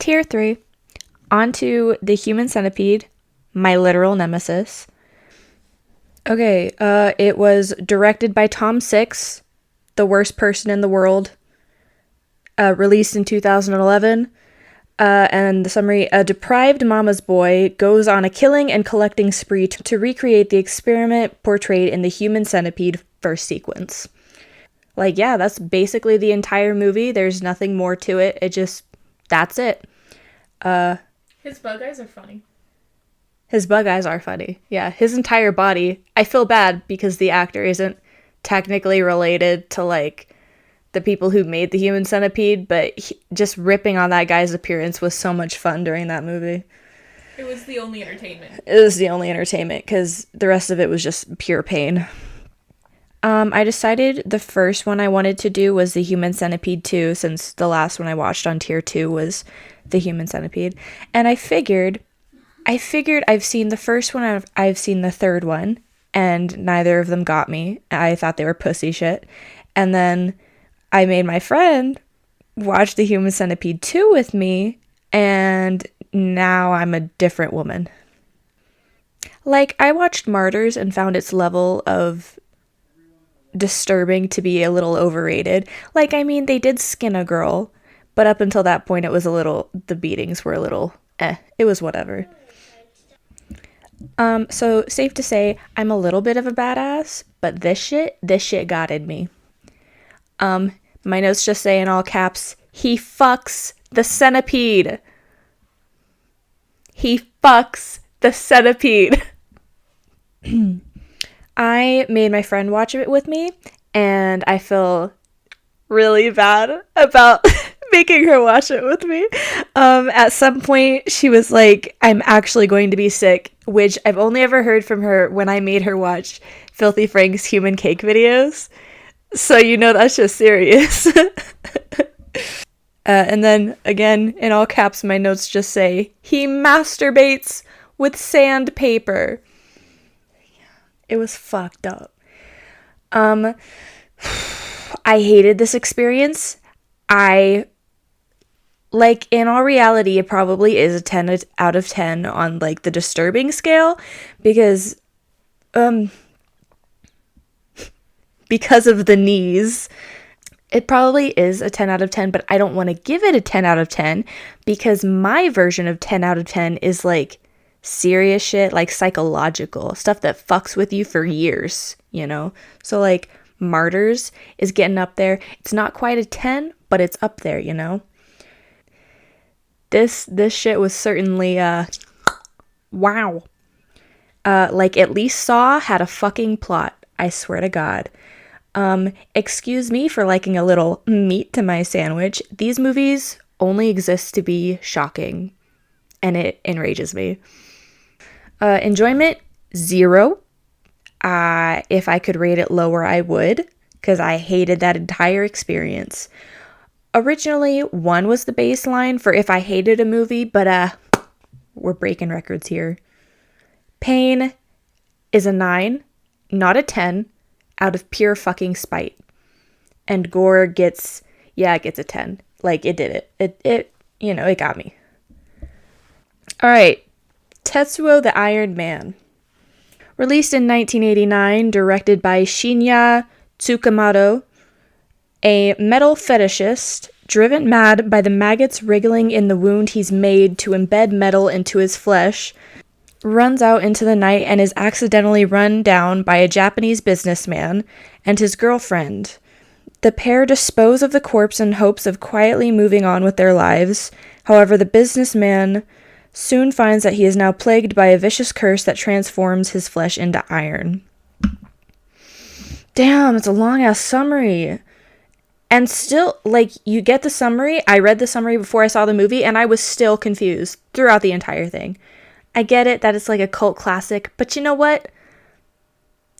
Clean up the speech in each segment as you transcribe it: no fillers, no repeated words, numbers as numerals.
Tier 3. Onto the human centipede, my literal nemesis. Okay, it was directed by Tom Six, the worst person in the world. Released in 2011. And the summary, a deprived mama's boy goes on a killing and collecting spree to recreate the experiment portrayed in the human centipede first sequence. Like, yeah, that's basically the entire movie. There's nothing more to it. That's it. His bug eyes are funny. His bug eyes are funny. Yeah, his entire body. I feel bad because the actor isn't technically related to, like, the people who made the human centipede, but just ripping on that guy's appearance was so much fun during that movie. It was the only entertainment. It was the only entertainment because the rest of it was just pure pain. I decided the first one I wanted to do was the human centipede 2, since the last one I watched on tier 2 was the human centipede. And I figured I've seen the first one, I've seen the third one, and neither of them got me. I thought they were pussy shit. And then I made my friend watch the human centipede 2 with me, and now I'm a different woman. Like, I watched Martyrs and found its level of disturbing to be a little overrated. Like, I mean, they did skin a girl, but up until that point the beatings were a little it was whatever. So safe to say I'm a little bit of a badass, but this shit got in me. My notes just say in all caps, he fucks the centipede. He fucks the centipede. I made my friend watch it with me, and I feel really bad about making her watch it with me. At some point, she was like, I'm actually going to be sick, which I've only ever heard from her when I made her watch Filthy Frank's human cake videos. So you know that's just serious. And then, again, in all caps, my notes just say, he masturbates with sandpaper. It was fucked up. I hated this experience. In all reality, it probably is a 10 out of 10 on, like, the disturbing scale, because of the knees. It probably is a 10 out of 10, but I don't want to give it a 10 out of 10 because my version of 10 out of 10 is, like, serious shit, like psychological stuff that fucks with you for years, you know? So, like, Martyrs is getting up there. It's not quite a 10, but it's up there, you know? This shit was certainly, wow. Like, at least Saw had a fucking plot, I swear to God. Excuse me for liking a little meat to my sandwich. These movies only exist to be shocking, and it enrages me. Enjoyment, 0. If I could rate it lower, I would, because I hated that entire experience. Originally, 1 was the baseline for if I hated a movie, but we're breaking records here. Pain is a 9, not a 10, out of pure fucking spite. And gore gets a 10. Like, it did it. It got me. Alright. Tetsuo the Iron Man. Released in 1989, directed by Shinya Tsukamoto, a metal fetishist, driven mad by the maggots wriggling in the wound he's made to embed metal into his flesh, runs out into the night and is accidentally run down by a Japanese businessman and his girlfriend. The pair dispose of the corpse in hopes of quietly moving on with their lives. However, the businessman soon finds that he is now plagued by a vicious curse that transforms his flesh into iron. Damn, it's a long-ass summary. And still, like, you get the summary. I read the summary before I saw the movie, and I was still confused throughout the entire thing. I get it that it's like a cult classic, but you know what?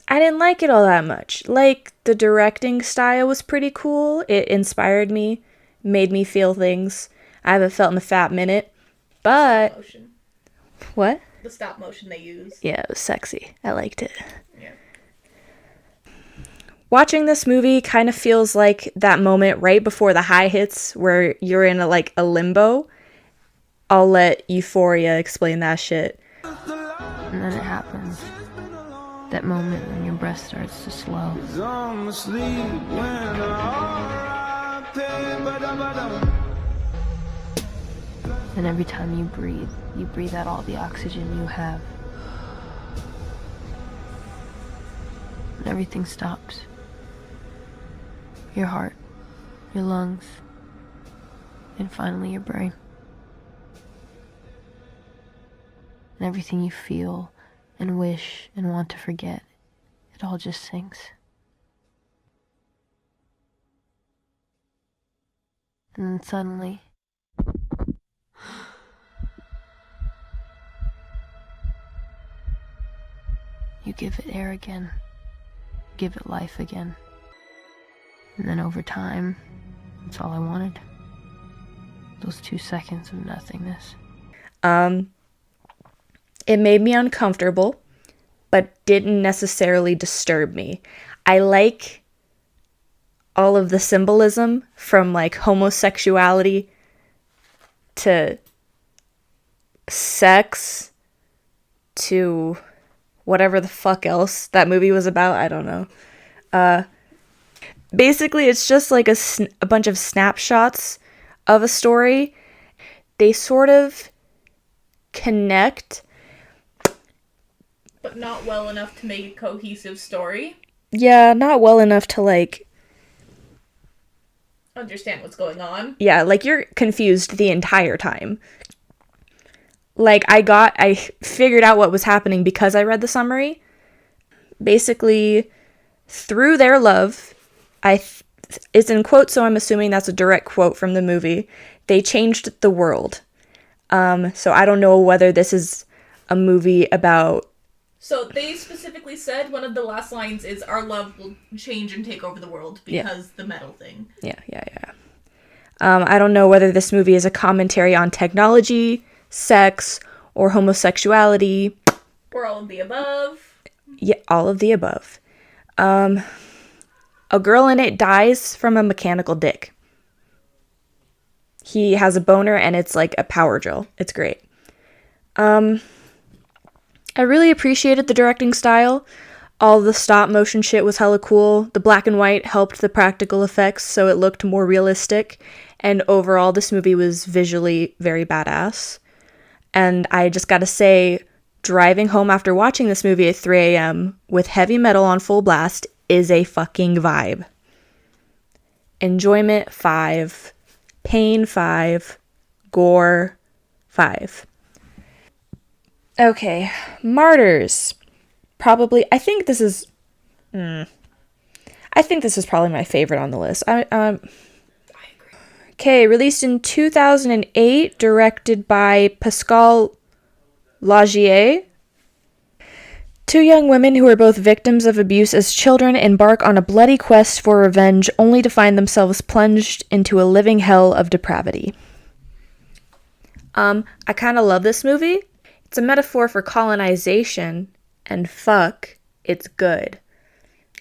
I didn't like it all that much. Like, the directing style was pretty cool. It inspired me, made me feel things I haven't felt in a fat minute. But Stop motion. What? The stop motion they use. Yeah, it was sexy. I liked it. Yeah. Watching this movie kind of feels like that moment right before the high hits where you're in a limbo I'll let Euphoria explain that shit. And then it happens. That moment when your breath starts to slow. And every time you breathe out all the oxygen you have. And everything stops. Your heart, your lungs, and finally your brain. And everything you feel and wish and want to forget, it all just sinks. And then suddenly, you give it air again, give it life again. And then over time, that's all I wanted. Those 2 seconds of nothingness. It made me uncomfortable, but didn't necessarily disturb me. I like all of the symbolism from like homosexuality to sex to whatever the fuck else that movie was about. I don't know. Basically, it's just like a bunch of snapshots of a story. They sort of connect, but not well enough to make a cohesive story. Yeah, not well enough to, like, understand what's going on. Yeah, like, you're confused the entire time. Like, I figured out what was happening because I read the summary. Basically, through their love, it's in quotes, so I'm assuming that's a direct quote from the movie, they changed the world. So I don't know whether this is a movie about... So they specifically said one of the last lines is, our love will change and take over the world because the metal thing. Yeah. I don't know whether this movie is a commentary on technology, sex, or homosexuality. Or all of the above. Yeah, all of the above. A girl in it dies from a mechanical dick. He has a boner and it's like a power drill. It's great. I really appreciated the directing style. All the stop motion shit was hella cool. The black and white helped the practical effects so it looked more realistic. And overall, this movie was visually very badass. And I just gotta say, driving home after watching this movie at 3 a.m. with heavy metal on full blast is a fucking vibe. Enjoyment 5. Pain 5. Gore 5. Okay, Martyrs. I think this is probably my favorite on the list. I agree. Okay, released in 2008, directed by Pascal Laugier. Two young women who are both victims of abuse as children embark on a bloody quest for revenge, only to find themselves plunged into a living hell of depravity. I kind of love this movie. It's a metaphor for colonization, and fuck, it's good.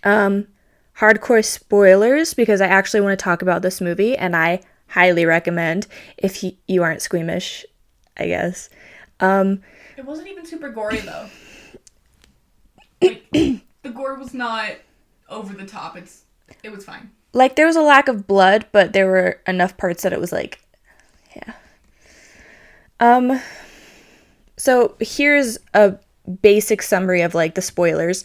Hardcore spoilers, because I actually want to talk about this movie, and I highly recommend if you aren't squeamish, I guess. It wasn't even super gory, though. Like, the gore was not over the top. It was fine. Like, there was a lack of blood, but there were enough parts that it was like, yeah. So here's a basic summary of, like, the spoilers.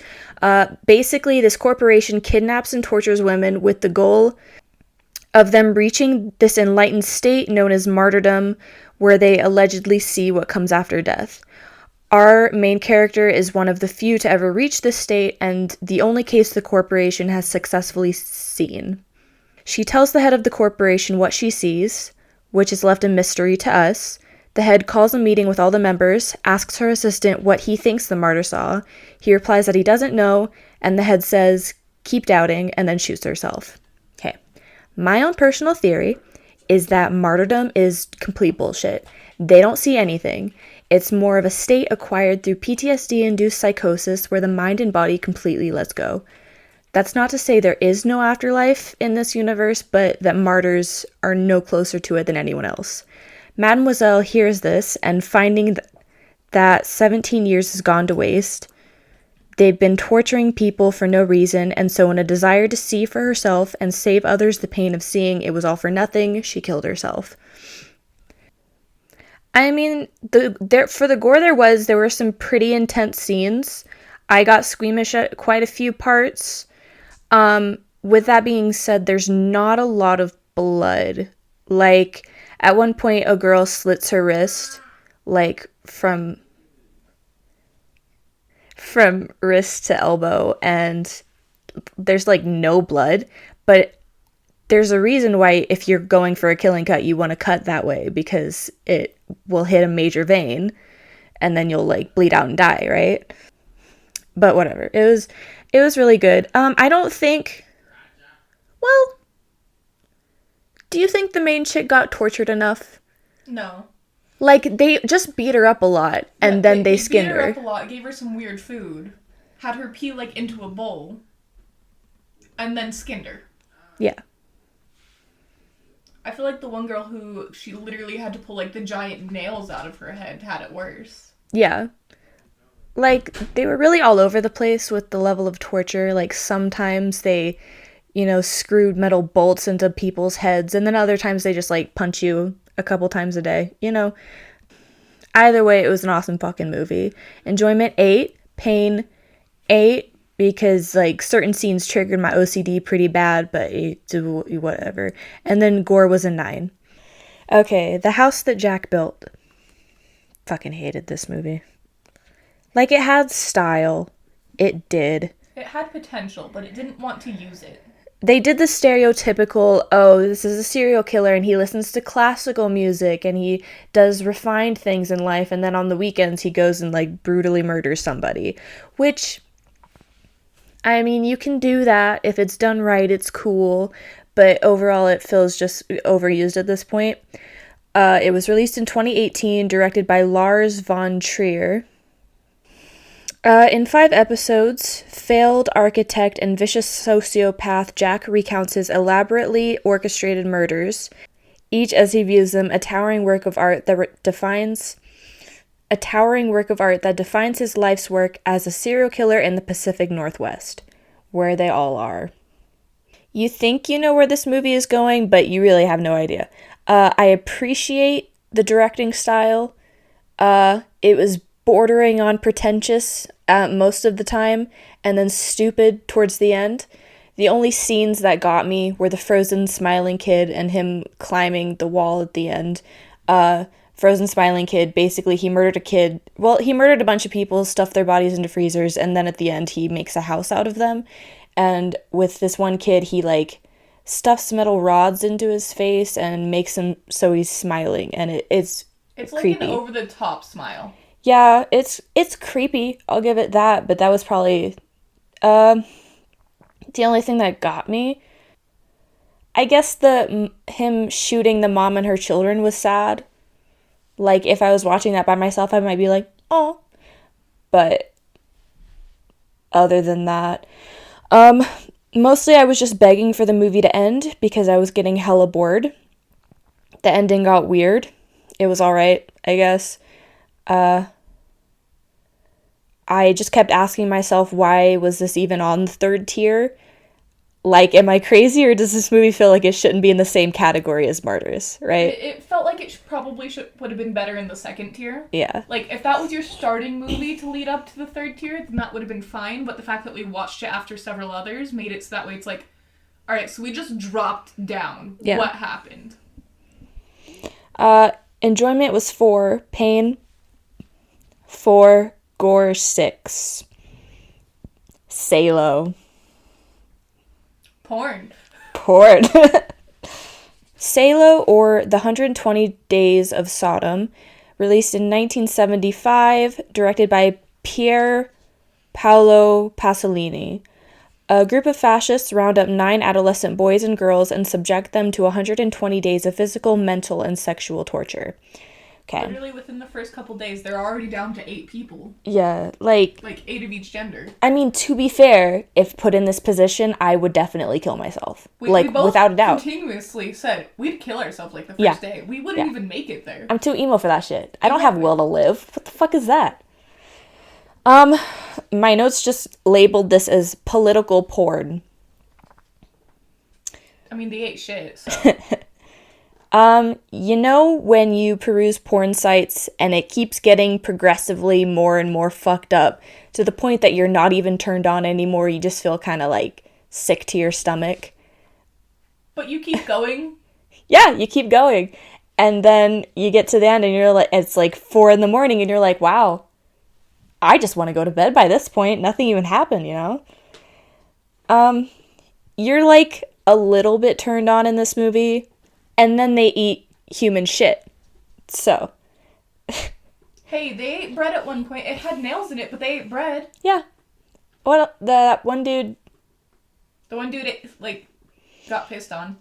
Basically, this corporation kidnaps and tortures women with the goal of them reaching this enlightened state known as martyrdom, where they allegedly see what comes after death. Our main character is one of the few to ever reach this state, and the only case the corporation has successfully seen. She tells the head of the corporation what she sees, which is left a mystery to us. The head calls a meeting with all the members, asks her assistant what he thinks the martyr saw. He replies that he doesn't know, and the head says, keep doubting, and then shoots herself. Okay. My own personal theory is that martyrdom is complete bullshit. They don't see anything. It's more of a state acquired through PTSD-induced psychosis where the mind and body completely lets go. That's not to say there is no afterlife in this universe, but that martyrs are no closer to it than anyone else. Mademoiselle hears this, and finding that 17 years has gone to waste, they've been torturing people for no reason, and so in a desire to see for herself and save others the pain of seeing it was all for nothing, she killed herself. I mean, for the gore there were some pretty intense scenes. I got squeamish at quite a few parts. With that being said, there's not a lot of blood. Like, at one point, a girl slits her wrist, like, from wrist to elbow, and there's, like, no blood. But there's a reason why, if you're going for a killing cut, you want to cut that way, because it will hit a major vein, and then you'll, like, bleed out and die, right? But whatever. It was really good. I don't think... Well... Do you think the main chick got tortured enough? No. Like, they just beat her up a lot, and then they skinned her. Beat her up a lot, gave her some weird food, had her pee, like, into a bowl, and then skinned her. Yeah. I feel like the one girl who she literally had to pull, like, the giant nails out of her head had it worse. Yeah. Like, they were really all over the place with the level of torture. Like, sometimes they... screwed metal bolts into people's heads, and then other times they just, like, punch you a couple times a day, Either way, it was an awesome fucking movie. Enjoyment, 8. Pain, 8, because, like, certain scenes triggered my OCD pretty bad, but whatever. And then gore was a 9. Okay, The House That Jack Built. Fucking hated this movie. Like, it had style. It did. It had potential, but it didn't want to use it. They did the stereotypical, oh, this is a serial killer and he listens to classical music and he does refined things in life, and then on the weekends he goes and, like, brutally murders somebody. Which, I mean, you can do that. If it's done right, it's cool. But overall, it feels just overused at this point. It was released in 2018, directed by Lars von Trier. In 5 episodes, failed architect and vicious sociopath Jack recounts his elaborately orchestrated murders, each as he views them a towering work of art that defines his life's work as a serial killer in the Pacific Northwest, where they all are. You think you know where this movie is going, but you really have no idea. I appreciate the directing style. It was bordering on pretentious most of the time, and then stupid towards the end. The only scenes that got me were the frozen smiling kid and him climbing the wall at the end. Frozen smiling kid, basically he murdered a kid. Well, he murdered a bunch of people, stuffed their bodies into freezers, and then at the end he makes a house out of them. And with this one kid, he, like, stuffs metal rods into his face and makes him so he's smiling, and it's like creepy. An over-the-top smile. Yeah, it's creepy, I'll give it that, but that was probably the only thing that got me. I guess him shooting the mom and her children was sad. Like, if I was watching that by myself, I might be like, oh. But other than that, mostly I was just begging for the movie to end because I was getting hella bored. The ending got weird. It was alright, I guess. I just kept asking myself, why was this even on the 3rd tier? Like, am I crazy, or does this movie feel like it shouldn't be in the same category as Martyrs, right? It felt like it would have been better in the 2nd tier. Yeah. Like, if that was your starting movie to lead up to the 3rd tier, then that would have been fine, but the fact that we watched it after several others made it so that way it's like, alright, so we just dropped down. Yeah. What happened? Enjoyment was 4, pain 4, gore 6. Salo. Porn. Salo, or The 120 Days of Sodom, released in 1975, directed by Pier Paolo Pasolini. A group of fascists round up 9 adolescent boys and girls and subject them to 120 days of physical, mental, and sexual torture. Okay. Literally within the first couple days, they're already down to 8 people. Yeah, like 8 of each gender. I mean, to be fair, if put in this position, I would definitely kill myself. We both without a doubt. Continuously said we'd kill ourselves the first day. We wouldn't even make it there. I'm too emo for that shit. I don't have will to live. What the fuck is that? My notes just labeled this as political porn. I mean, they ate shit, so. You know when you peruse porn sites and it keeps getting progressively more and more fucked up to the point that you're not even turned on anymore, you just feel kind of like sick to your stomach? But you keep going? Yeah, you keep going. And then you get to the end and you're like, it's like 4 a.m. and you're like, wow, I just want to go to bed by this point. Nothing even happened, you know? You're like a little bit turned on in this movie, and then they eat human shit. So. Hey, they ate bread at one point. It had nails in it, but they ate bread. Yeah. What, that one dude... The one dude, got pissed on.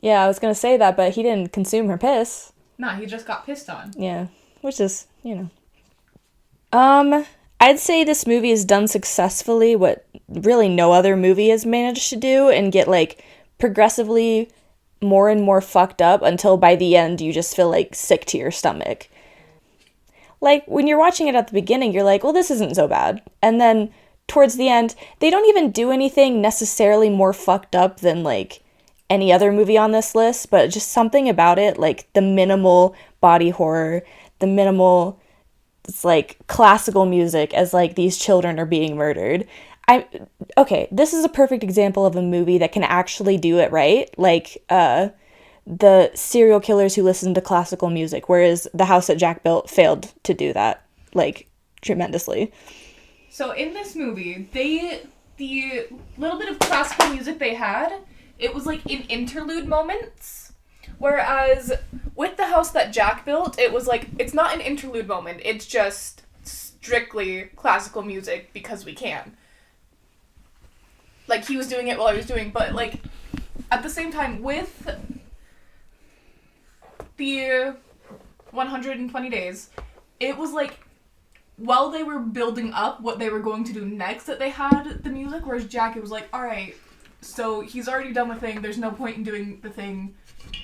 Yeah, I was gonna say that, but he didn't consume her piss. Nah, he just got pissed on. Yeah, which is, I'd say this movie has done successfully what really no other movie has managed to do and get, progressively more and more fucked up until by the end you just feel, sick to your stomach. When you're watching it at the beginning, you're like, well, this isn't so bad. And then towards the end, they don't even do anything necessarily more fucked up than, any other movie on this list, but just something about it, the minimal body horror, the minimal, it's classical music as these children are being murdered. Okay, this is a perfect example of a movie that can actually do it right, the serial killers who listen to classical music, whereas The House That Jack Built failed to do that, tremendously. So in this movie, the little bit of classical music they had, it was in interlude moments, whereas with The House That Jack Built, it was it's not an interlude moment, it's just strictly classical music because we can. He was doing it while I was doing, but at the same time, with the 120 days, it was while they were building up what they were going to do next that they had the music, whereas Jack, it was alright, so he's already done the thing, there's no point in doing the thing,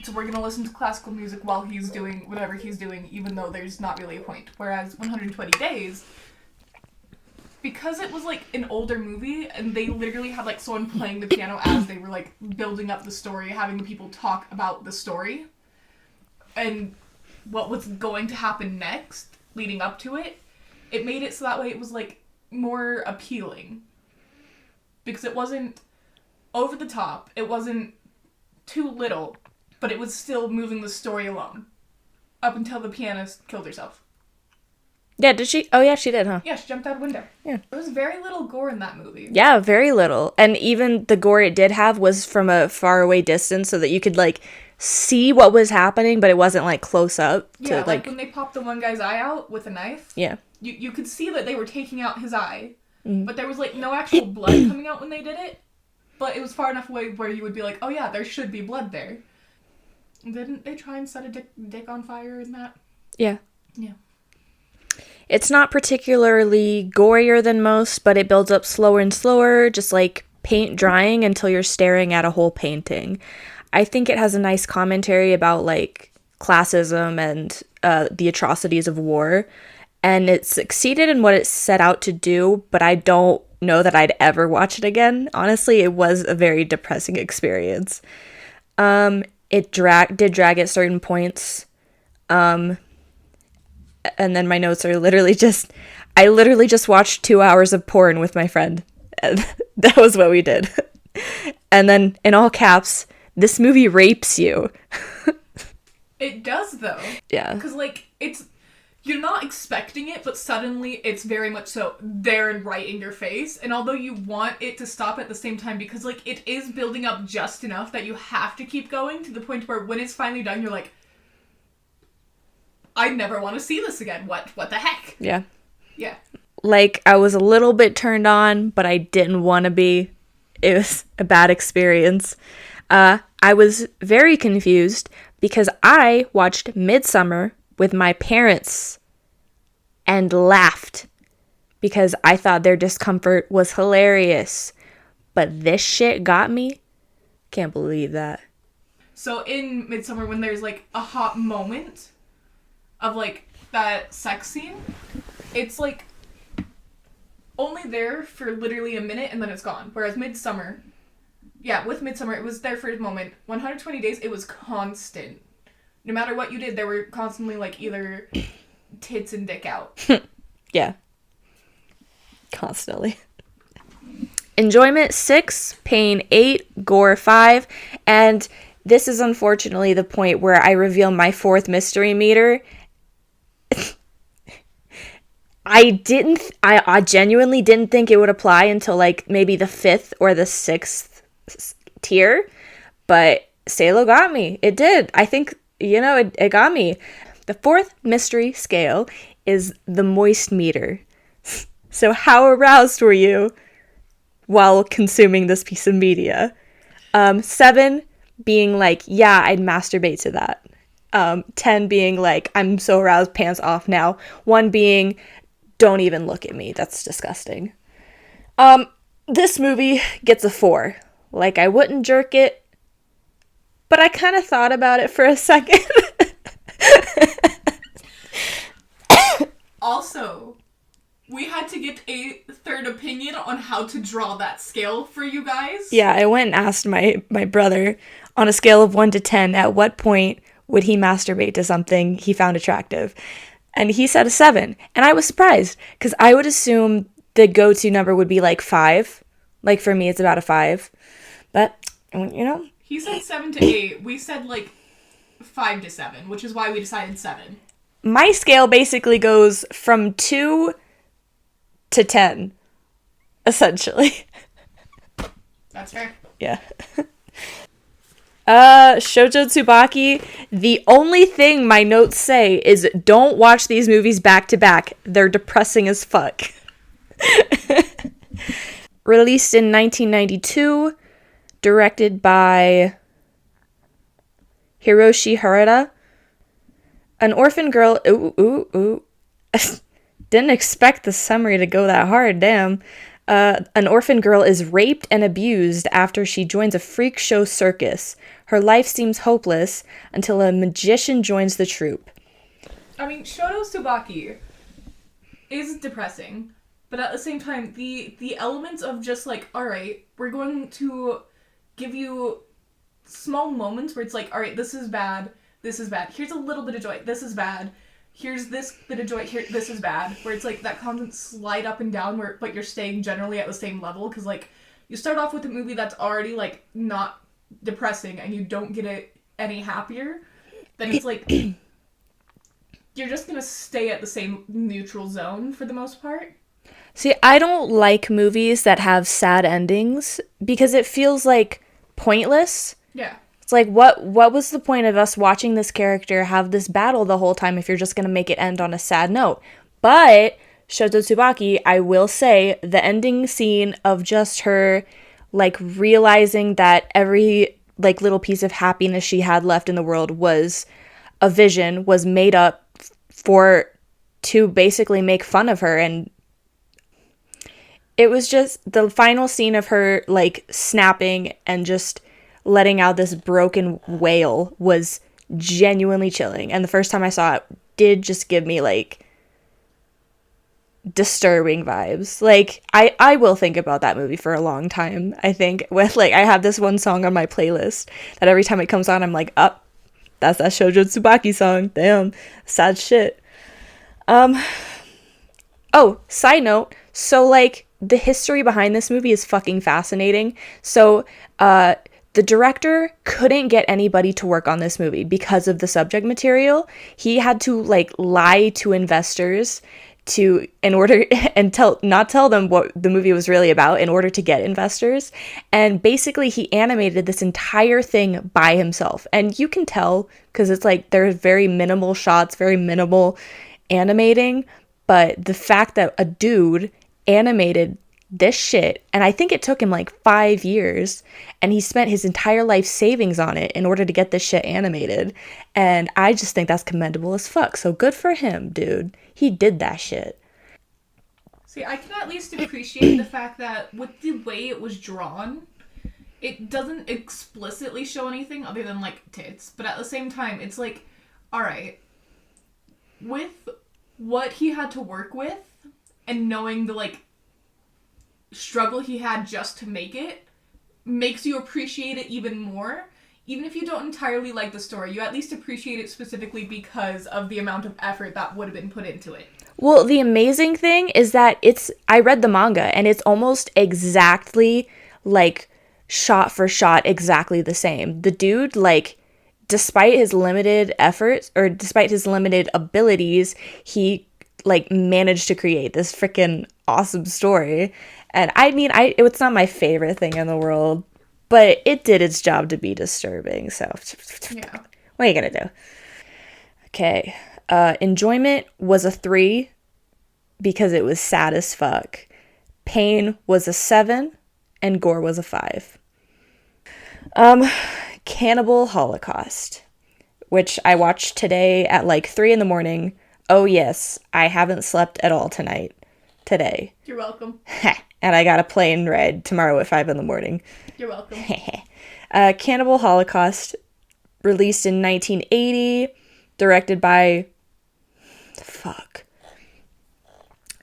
so we're gonna listen to classical music while he's doing whatever he's doing, even though there's not really a point. Whereas 120 Days, because it was an older movie, and they literally had someone playing the piano as they were building up the story, having the people talk about the story, and what was going to happen next, leading up to it, it made it so that way it was more appealing. Because it wasn't over the top, it wasn't too little, but it was still moving the story along. Up until the pianist killed herself. Yeah, did she? Oh, yeah, she did, huh? Yeah, she jumped out a window. Yeah. There was very little gore in that movie. Yeah, very little. And even the gore it did have was from a faraway distance so that you could, see what was happening, but it wasn't, close up. Yeah, when they popped the one guy's eye out with a knife. Yeah. You could see that they were taking out his eye, but there was, no actual blood coming out when they did it. But it was far enough away where you would be oh yeah, there should be blood there. Didn't they try and set a dick on fire in that? Yeah. Yeah. It's not particularly gorier than most, but it builds up slower and slower, just like paint drying until you're staring at a whole painting. I think it has a nice commentary about, classism and the atrocities of war, and it succeeded in what it set out to do, but I don't know that I'd ever watch it again. Honestly, it was a very depressing experience. It did drag at certain points. And then my notes are I literally just watched 2 hours of porn with my friend. And that was what we did. And then, in all caps, this movie rapes you. It does, though. Yeah. Because, you're not expecting it, but suddenly it's very much so there and right in your face. And although you want it to stop at the same time, because, it is building up just enough that you have to keep going to the point where when it's finally done, you're I never want to see this again. What the heck? Yeah. Yeah. I was a little bit turned on, but I didn't want to be. It was a bad experience. I was very confused because I watched Midsummer with my parents and laughed because I thought their discomfort was hilarious. But this shit got me. Can't believe that. So in Midsummer, when there's like a hot moment of like that sex scene, it's like only there for literally a minute and then it's gone. Whereas Midsummer, with Midsummer, it was there for a moment. 120 Days, it was constant. No matter what you did, there were constantly like either tits and dick out. Yeah. Constantly. Enjoyment 6, pain 8, gore 5, and this is unfortunately the point where I reveal my fourth mystery meter. I genuinely didn't think it would apply until like maybe the 5th or the 6th tier, but Salo got me. It did. I think, it got me. The fourth mystery scale is the moist meter. So how aroused were you while consuming this piece of media? 7 being like, yeah, I'd masturbate to that. 10 being like, I'm so aroused, pants off now. 1 being, don't even look at me. That's disgusting. This movie gets a 4. Like, I wouldn't jerk it, but I kind of thought about it for a second. Also, we had to get a third opinion on how to draw that scale for you guys. Yeah, I went and asked my brother on a scale of 1 to 10, at what point would he masturbate to something he found attractive? And he said a 7. And I was surprised, because I would assume the go-to number would be like 5. Like, for me, it's about a 5. But, He said 7 to 8. We said like 5 to 7, which is why we decided 7. My scale basically goes from 2 to 10, essentially. That's fair. Yeah. Shojo Tsubaki, the only thing my notes say is don't watch these movies back to back. They're depressing as fuck. Released in 1992, directed by Hiroshi Harada. An orphan girl... Ooh. Didn't expect the summary to go that hard, damn. An orphan girl is raped and abused after she joins a freak show circus. Her life seems hopeless until a magician joins the troupe. I mean, Shojo Tsubaki is depressing, but at the same time, the elements of just like, alright, we're going to give you small moments where it's like, alright, this is bad, here's a little bit of joy, this is bad, here's this bit of joy, here, this is bad, where it's like that constant slide up and down, but you're staying generally at the same level, because like, you start off with a movie that's already like, not depressing, and you don't get it any happier, then it's like, you're just gonna stay at the same neutral zone for the most part. See, I don't like movies that have sad endings, because it feels like pointless. Yeah. It's like, what was the point of us watching this character have this battle the whole time if you're just going to make it end on a sad note? But Shojo Tsubaki, I will say, the ending scene of just her, like, realizing that every, like, little piece of happiness she had left in the world was a vision, was made up to basically make fun of her, and it was just the final scene of her, like, snapping and just letting out this broken wail was genuinely chilling. And the first time I saw it did just give me, like, disturbing vibes. Like, I will think about that movie for a long time, I think. With, like, I have this one song on my playlist that every time it comes on, I'm like, that's that Shojo Tsubaki song. Damn, sad shit. Oh, side note. So, like, the history behind this movie is fucking fascinating. So, the director couldn't get anybody to work on this movie because of the subject material. He had to, like, lie to investors not tell them what the movie was really about in order to get investors. And basically he animated this entire thing by himself. And you can tell because it's like there's very minimal shots, very minimal animating. But the fact that a dude animated this shit, and I think it took him like 5 years, and he spent his entire life savings on it in order to get this shit animated, and I just think that's commendable as fuck. So good for him, dude. He did that shit. See, I can at least appreciate the fact that with the way it was drawn, it doesn't explicitly show anything other than, like, tits. But at the same time, it's like, alright, with what he had to work with, and knowing the, like, struggle he had just to make it, makes you appreciate it even more. Even if you don't entirely like the story, you at least appreciate it specifically because of the amount of effort that would have been put into it. Well, the amazing thing is that I read the manga, and it's almost exactly, like, shot for shot exactly the same. The dude, like, despite his limited efforts, or despite his limited abilities, he, like, managed to create this freaking awesome story. And I mean, it's not my favorite thing in the world, but it did its job to be disturbing, so Yeah. what are you gonna do? Okay. Enjoyment was a 3 because it was sad as fuck. Pain was a 7, and gore was a 5. Cannibal Holocaust, which I watched today at like 3 a.m. Oh yes, I haven't slept at all today. You're welcome. And I got a plane ride tomorrow at 5 a.m. You're welcome. Cannibal Holocaust, released in 1980, directed by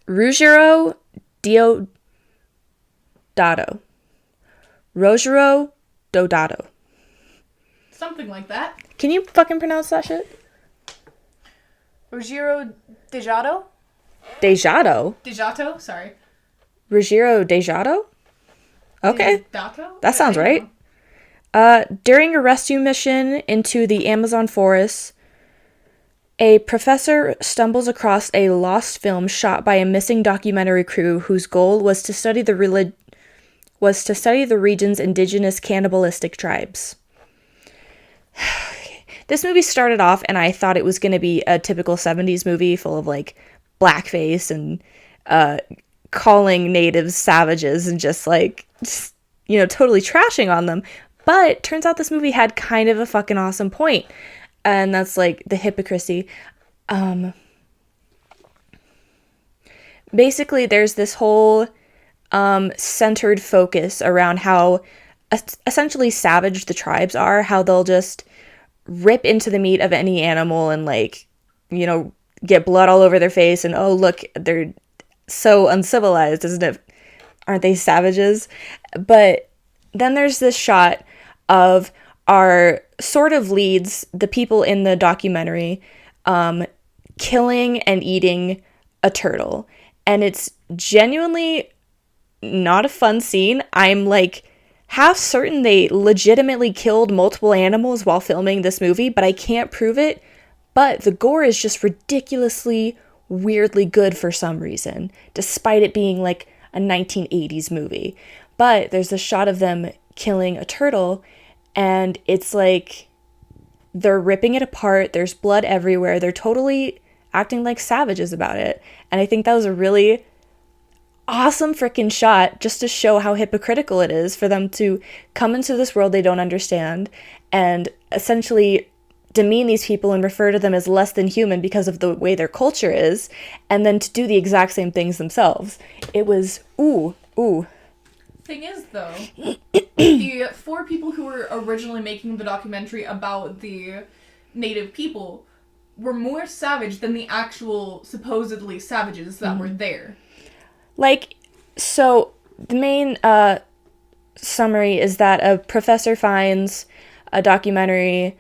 Ruggiero Deodato. Rogero Dodato. Something like that. Can you fucking pronounce that shit? Ruggiero Dejato? Dejato? Sorry. Ruggiero Dejato? Okay. Dejato? That sounds right. During a rescue mission into the Amazon forest, a professor stumbles across a lost film shot by a missing documentary crew whose goal was to study the region's indigenous cannibalistic tribes. This movie started off, and I thought it was going to be a typical 70s movie full of, like, blackface and calling natives savages and just, totally trashing on them. But turns out this movie had kind of a fucking awesome point. And that's, like, the hypocrisy. Basically, there's this whole centered focus around how essentially savage the tribes are, how they'll just rip into the meat of any animal and, get blood all over their face, and oh look, they're so uncivilized, isn't it? Aren't they savages? But then there's this shot of our sort of leads, the people in the documentary, killing and eating a turtle, and it's genuinely not a fun scene. I'm like half certain they legitimately killed multiple animals while filming this movie, but I can't prove it. But the gore is just ridiculously, weirdly good for some reason, despite it being like a 1980s movie. But there's a shot of them killing a turtle, and it's like they're ripping it apart. There's blood everywhere. They're totally acting like savages about it. And I think that was a really awesome freaking shot, just to show how hypocritical it is for them to come into this world they don't understand and essentially demean these people and refer to them as less than human because of the way their culture is, and then to do the exact same things themselves. It was ooh. Thing is, though, the 4 people who were originally making the documentary about the native people were more savage than the actual supposedly savages that were there. Like, so the main summary is that a professor finds a documentary,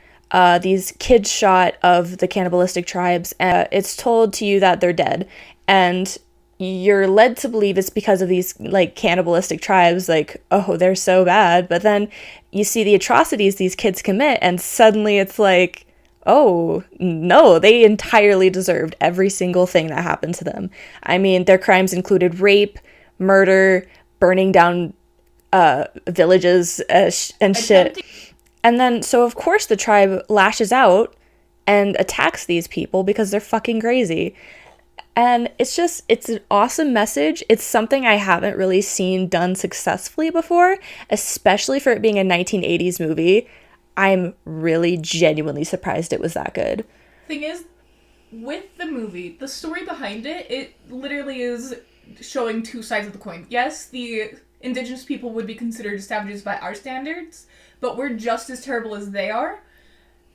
these kids shot of the cannibalistic tribes, and it's told to you that they're dead, and you're led to believe it's because of these, like, cannibalistic tribes, like, oh, they're so bad, but then you see the atrocities these kids commit, and suddenly it's like, oh, no, they entirely deserved every single thing that happened to them. I mean, their crimes included rape, murder, burning down villages and shit. And then, so of course the tribe lashes out and attacks these people because they're fucking crazy. And it's an awesome message. It's something I haven't really seen done successfully before, especially for it being a 1980s movie. I'm really genuinely surprised it was that good. Thing is, with the movie, the story behind it, it literally is showing two sides of the coin. Yes, the indigenous people would be considered savages by our standards, but we're just as terrible as they are.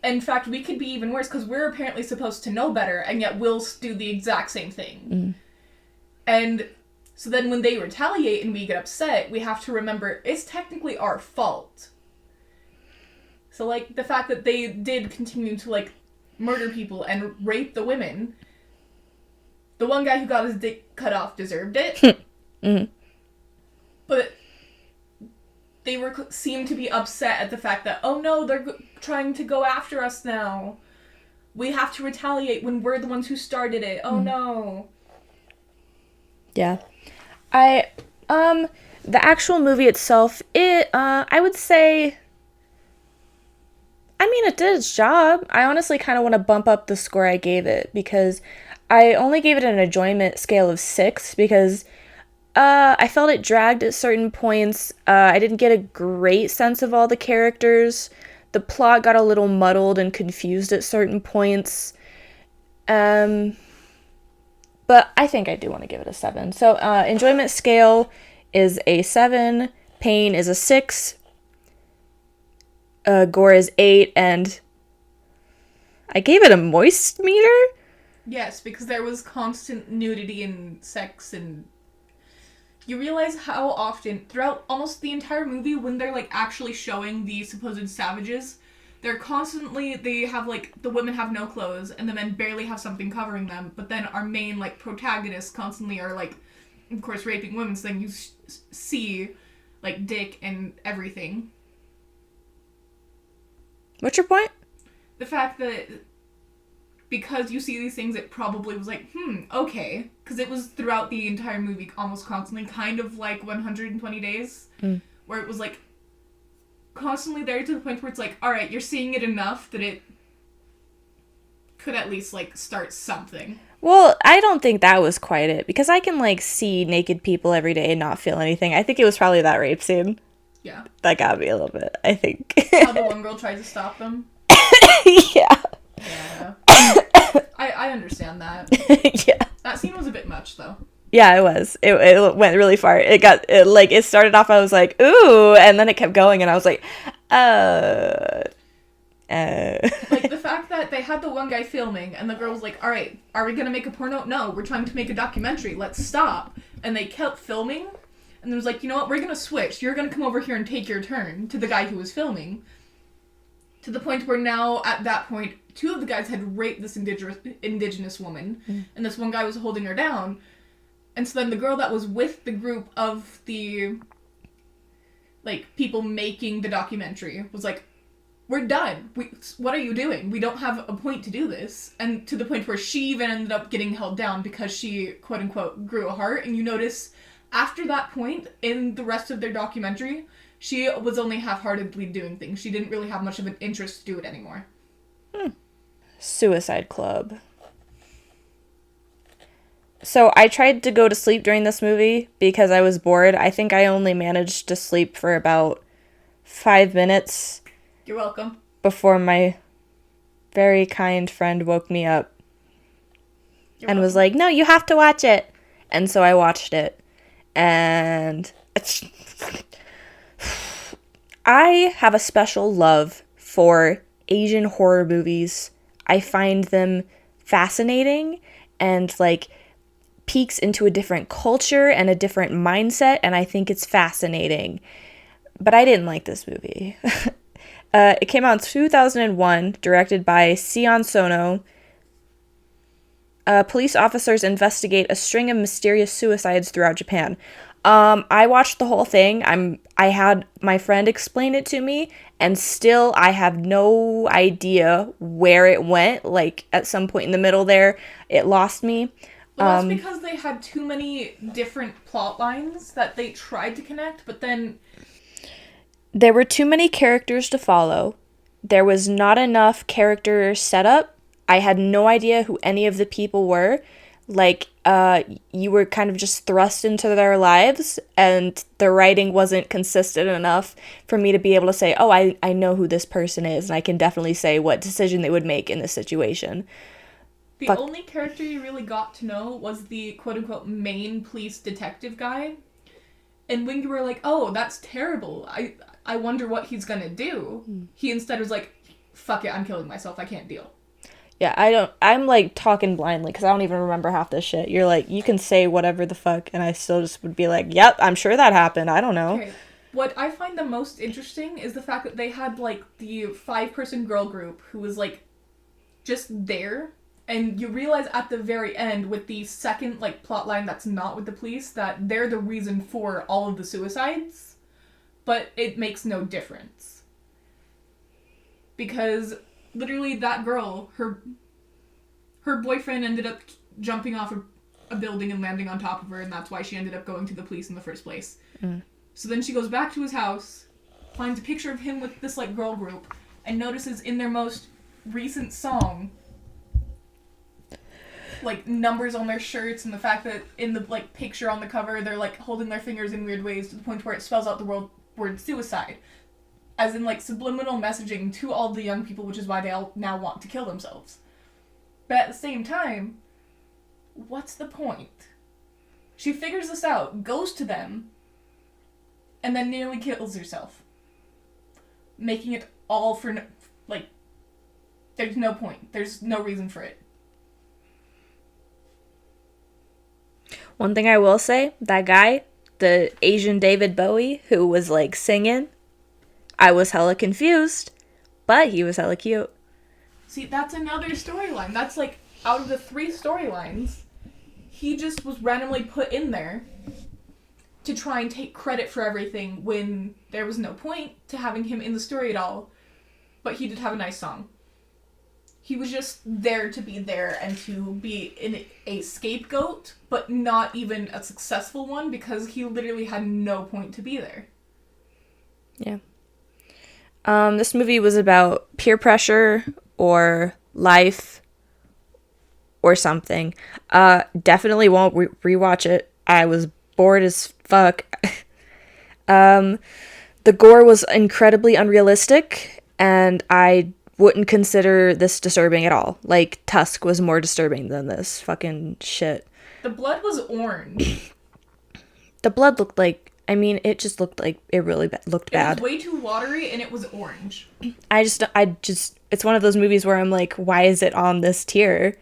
In fact, we could be even worse because we're apparently supposed to know better, and yet we'll do the exact same thing. And so then when they retaliate and we get upset, we have to remember it's technically our fault. So, like, the fact that they did continue to, like, murder people and rape the women, the one guy who got his dick cut off deserved it. But they seemed to be upset at the fact that, oh no, they're trying to go after us now. We have to retaliate when we're the ones who started it. Oh no. Yeah. The actual movie itself, I would say, I mean, it did its job. I honestly kind of want to bump up the score I gave it, because I only gave it an enjoyment scale of 6, because I felt it dragged at certain points. I didn't get a great sense of all the characters. The plot got a little muddled and confused at certain points. But I think I do want to give it a 7. So, enjoyment scale is a 7. Pain is a 6. Gore is 8. And I gave it a moist meter? Yes, because there was constant nudity and sex, and you realize how often, throughout almost the entire movie, when they're, like, actually showing the supposed savages, they have, like, the women have no clothes, and the men barely have something covering them, but then our main, like, protagonists constantly are, like, of course, raping women, so then you see, like, dick and everything. What's your point? The fact that because you see these things, it probably was like, okay. Because it was throughout the entire movie almost constantly, kind of like 120 Days, where it was like constantly there to the point where it's like, alright, you're seeing it enough that it could at least like start something. Well, I don't think that was quite it, because I can like see naked people every day and not feel anything. I think it was probably that rape scene. Yeah. That got me a little bit, I think. How the one girl tried to stop them. Yeah. Yeah. I understand that. Yeah. That scene was a bit much, though. Yeah, it was. It went really far. It started off, I was like, ooh, and then it kept going, and I was like, Like, the fact that they had the one guy filming, and the girl was like, alright, are we gonna make a porno? No, we're trying to make a documentary. Let's stop. And they kept filming, and it was like, you know what, we're gonna switch. You're gonna come over here and take your turn, to the guy who was filming. To the point where now, at that point, 2 of the guys had raped this indigenous woman, and this one guy was holding her down. And so then the girl that was with the group of the, like, people making the documentary was like, we're done. What are you doing? We don't have a point to do this. And to the point where she even ended up getting held down because she, quote-unquote, grew a heart. And you notice, after that point, in the rest of their documentary, she was only half-heartedly doing things. She didn't really have much of an interest to do it anymore. Suicide Club. So I tried to go to sleep during this movie because I was bored. I think I only managed to sleep for about 5 minutes. You're welcome. Before my very kind friend woke me up and was like, no, you have to watch it. And so I watched it. And I have a special love for Asian horror movies. I find them fascinating and, like, peeks into a different culture and a different mindset, and I think it's fascinating. But I didn't like this movie. It came out in 2001, directed by Sion Sono. Police officers investigate a string of mysterious suicides throughout Japan. I watched the whole thing. I had my friend explain it to me, and still I have no idea where it went. Like, at some point in the middle there, it lost me. Well, that's because they had too many different plot lines that they tried to connect, but then there were too many characters to follow. There was not enough character setup. I had no idea who any of the people were. Like, you were kind of just thrust into their lives, and the writing wasn't consistent enough for me to be able to say, oh, I know who this person is, and I can definitely say what decision they would make in this situation. The only character you really got to know was the quote-unquote main police detective guy. And when you were like, oh, that's terrible, I wonder what he's gonna do, he instead was like, fuck it, I'm killing myself, I can't deal. Yeah, I'm, like, talking blindly, because I don't even remember half this shit. You're like, you can say whatever the fuck, and I still just would be like, yep, I'm sure that happened, I don't know. Okay. What I find the most interesting is the fact that they had, like, the 5-person girl group who was, like, just there, and you realize at the very end, with the second, like, plot line that's not with the police, that they're the reason for all of the suicides, but it makes no difference. Because literally that girl, her boyfriend ended up jumping off a building and landing on top of her, and that's why she ended up going to the police in the first place. So then she goes back to his house, finds a picture of him with this, like, girl group, and notices in their most recent song, like, numbers on their shirts, and the fact that in the, like, picture on the cover, they're, like, holding their fingers in weird ways to the point where it spells out the word suicide. As in, like, subliminal messaging to all the young people, which is why they all now want to kill themselves. But at the same time, what's the point? She figures this out, goes to them, and then nearly kills herself. Making it all for, like, there's no point. There's no reason for it. One thing I will say, that guy, the Asian David Bowie, who was, like, singing, I was hella confused, but he was hella cute. See, that's another storyline. That's, like, out of the 3 storylines, he just was randomly put in there to try and take credit for everything when there was no point to having him in the story at all. But he did have a nice song. He was just there to be there and to be a scapegoat, but not even a successful one, because he literally had no point to be there. Yeah. This movie was about peer pressure or life or something. Definitely won't rewatch it. I was bored as fuck. The gore was incredibly unrealistic, and I wouldn't consider this disturbing at all. Like, Tusk was more disturbing than this fucking shit. The blood was orange. The blood looked like, I mean, it just looked like it really looked bad. It was way too watery, and it was orange. I just, it's one of those movies where I'm like, why is it on this tier?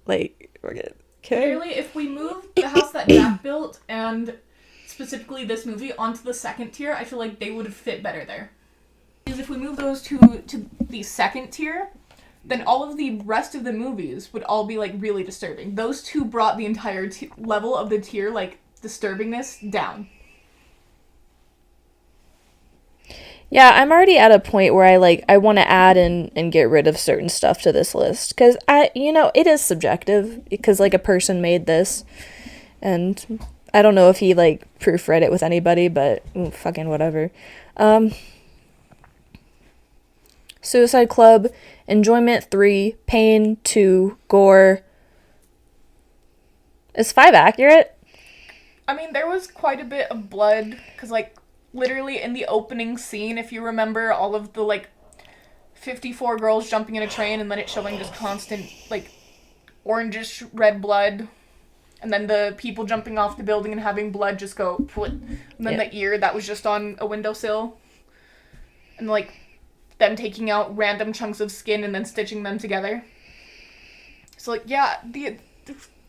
Like, we're good. Okay. Clearly, if we moved the house that Jack built, and specifically this movie, onto the second tier, I feel like they would have fit better there. Because if we move those to the second tier, then all of the rest of the movies would all be, like, really disturbing. Those two brought the entire level of the tier, like, disturbingness down. Yeah, I'm already at a point where I want to add and get rid of certain stuff to this list. Because, it is subjective. Because, like, a person made this. And I don't know if he, like, proofread it with anybody, but fucking whatever. Suicide Club, Enjoyment 3, Pain 2, Gore. Is 5 accurate? I mean, there was quite a bit of blood, because, like, literally in the opening scene, if you remember, all of the, like, 54 girls jumping in a train, and then it showing just constant, like, orangish red blood, and then the people jumping off the building and having blood just go, and then the ear that was just on a windowsill, and, like, them taking out random chunks of skin and then stitching them together. So, like, yeah, the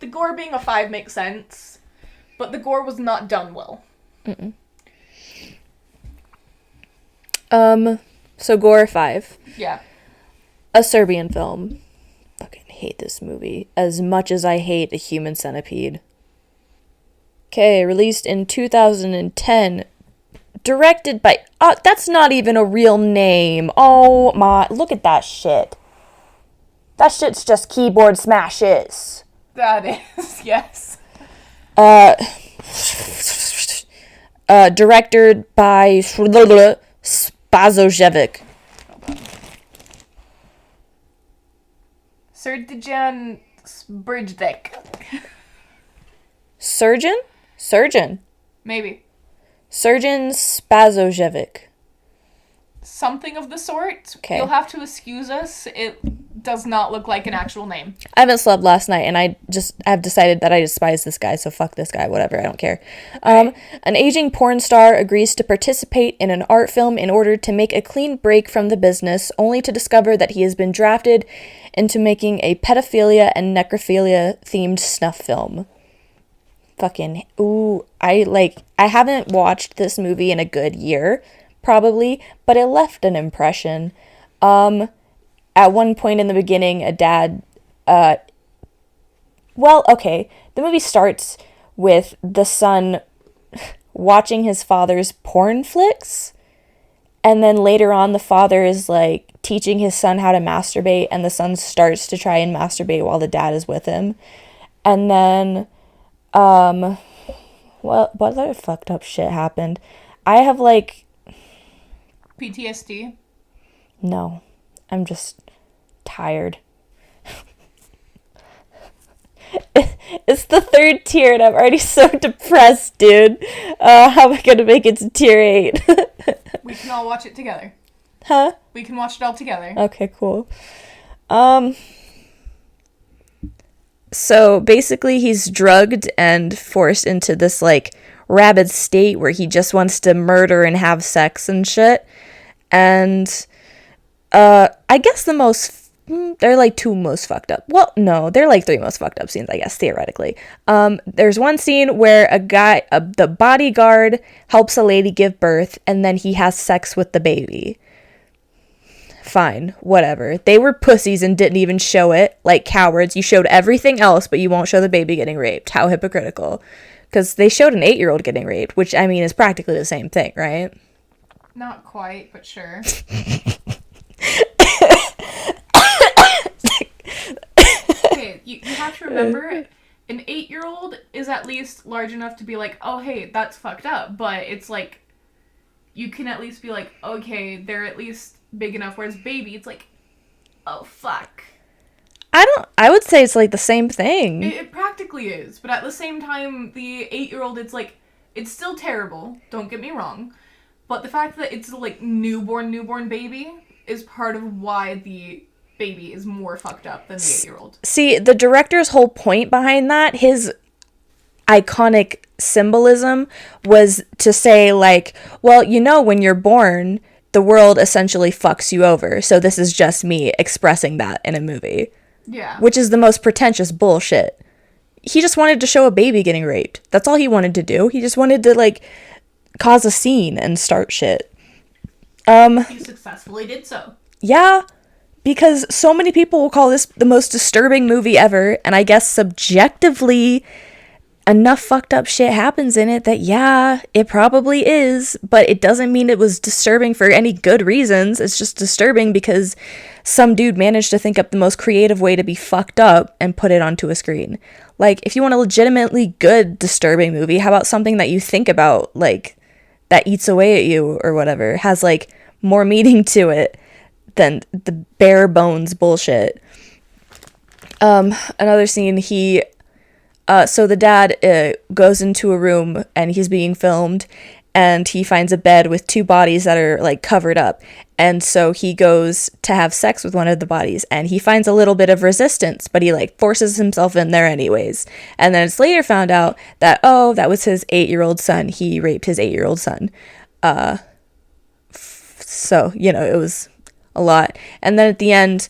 gore being a 5 makes sense, but the gore was not done well. So Gore 5. Yeah. A Serbian film. Fucking hate this movie as much as I hate A Human Centipede. Okay, released in 2010. Directed by... that's not even a real name. Oh my... Look at that shit. That shit's just keyboard smashes. That is, yes. Directed by Spazojevic. Serdijan Bridge deck. Surgeon? Surgeon. Maybe. Surgeon Spazojevic. Something of the sort. Okay. You'll have to excuse us. It does not look like an actual name. I haven't slept last night, and I've decided that I despise this guy, so fuck this guy, whatever, I don't care. An aging porn star agrees to participate in an art film in order to make a clean break from the business, only to discover that he has been drafted into making a pedophilia and necrophilia-themed snuff film. Fucking, ooh, I haven't watched this movie in a good year, probably, but it left an impression. At one point in the beginning, a dad, the movie starts with the son watching his father's porn flicks, and then later on the father is, like, teaching his son how to masturbate, and the son starts to try and masturbate while the dad is with him. And then, what other fucked up shit happened? I have, like... PTSD? No. I'm just tired. It's the third tier and I'm already so depressed, dude. How am I gonna make it to tier 8? We can all watch it together. Huh? We can watch it all together. Okay, cool. So basically he's drugged and forced into this, like, rabid state where he just wants to murder and have sex and shit. And I guess they're like 2 most fucked up. Well, no, they're like 3 most fucked up scenes, I guess, theoretically. There's one scene where a guy, the bodyguard helps a lady give birth, and then he has sex with the baby. Fine, whatever. They were pussies and didn't even show it, like cowards. You showed everything else, but you won't show the baby getting raped. How hypocritical. Because they showed an 8-year-old getting raped, which, I mean, is practically the same thing, right? Not quite, but sure. Okay, you have to remember, an 8-year-old is at least large enough to be like, oh, hey, that's fucked up. But it's like, you can at least be like, okay, they're at least big enough. Whereas baby, it's like, oh, fuck. I would say it's like the same thing. It practically is. But at the same time, the 8-year-old, it's like, it's still terrible. Don't get me wrong. But the fact that it's like newborn baby is part of why the baby is more fucked up than the 8-year-old. See, the director's whole point behind that, his iconic symbolism was to say, like, well, you know, when you're born, the world essentially fucks you over. So this is just me expressing that in a movie. Yeah. Which is the most pretentious bullshit. He just wanted to show a baby getting raped. That's all he wanted to do. He just wanted to, like, cause a scene and start shit. He successfully did so. Yeah, because so many people will call this the most disturbing movie ever, and I guess subjectively enough fucked up shit happens in it that, yeah, it probably is, but it doesn't mean it was disturbing for any good reasons. It's just disturbing because some dude managed to think up the most creative way to be fucked up and put it onto a screen. Like, if you want a legitimately good disturbing movie, how about something that you think about, like, that eats away at you or whatever, has, like, more meaning to it than the bare bones bullshit. Another scene, so the dad goes into a room and he's being filmed and he finds a bed with 2 bodies that are, like, covered up. And so he goes to have sex with one of the bodies and he finds a little bit of resistance, but he, like, forces himself in there anyways. And then it's later found out that, oh, that was his 8-year-old son. He raped his 8-year-old son. So, you know, it was a lot. And then at the end,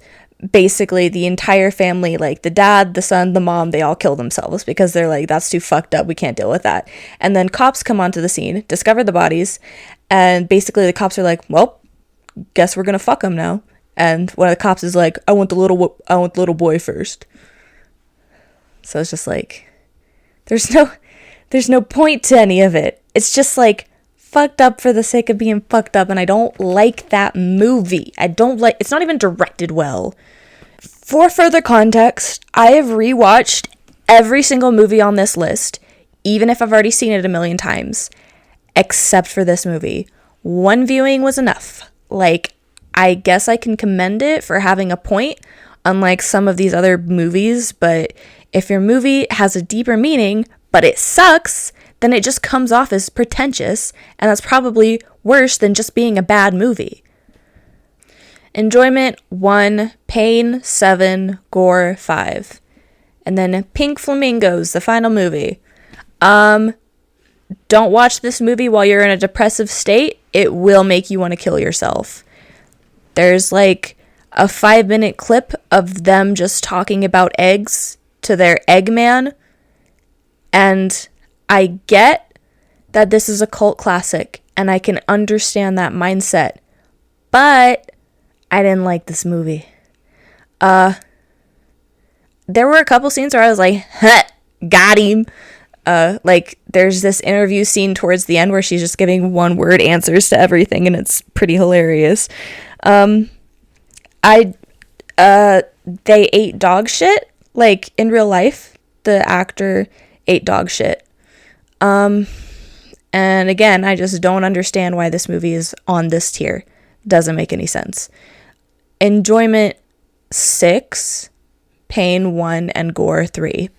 basically the entire family, like the dad, the son, the mom, they all kill themselves because they're like, that's too fucked up, we can't deal with that. And then cops come onto the scene, discover the bodies, and basically the cops are like, well, guess we're gonna fuck them now. And one of the cops is like, I want the little boy first. So it's just like, there's no point to any of it. It's just like fucked up for the sake of being fucked up, and I don't like that movie. It's not even directed well. For further context, I have rewatched every single movie on this list, even if I've already seen it a million times, except for this movie. One viewing was enough. Like, I guess I can commend it for having a point unlike some of these other movies, but if your movie has a deeper meaning, but it sucks, then it just comes off as pretentious, and that's probably worse than just being a bad movie. Enjoyment 1, pain 7, gore 5. And then Pink Flamingos, the final movie. Don't watch this movie while you're in a depressive state. It will make you want to kill yourself. There's like a 5-minute clip of them just talking about eggs to their Eggman. And I get that this is a cult classic, and I can understand that mindset. But I didn't like this movie. There were a couple scenes where I was like, huh, got him. Like, there's this interview scene towards the end where she's just giving one-word answers to everything, and it's pretty hilarious. They ate dog shit, like, in real life. The actor ate dog shit. And again, I just don't understand why this movie is on this tier. Doesn't make any sense. Enjoyment 6, pain 1, and gore 3.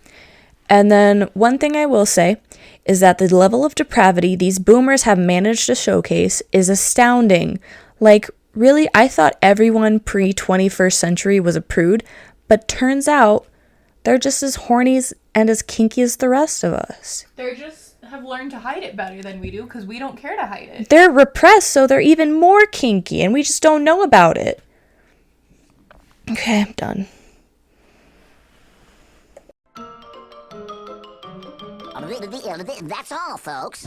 And then one thing I will say is that the level of depravity these boomers have managed to showcase is astounding. Like, really, I thought everyone pre-21st century was a prude, but turns out they're just as horny and as kinky as the rest of us. They just have learned to hide it better than we do because we don't care to hide it. They're repressed, so they're even more kinky, and we just don't know about it. Okay, I'm done. That's all, folks.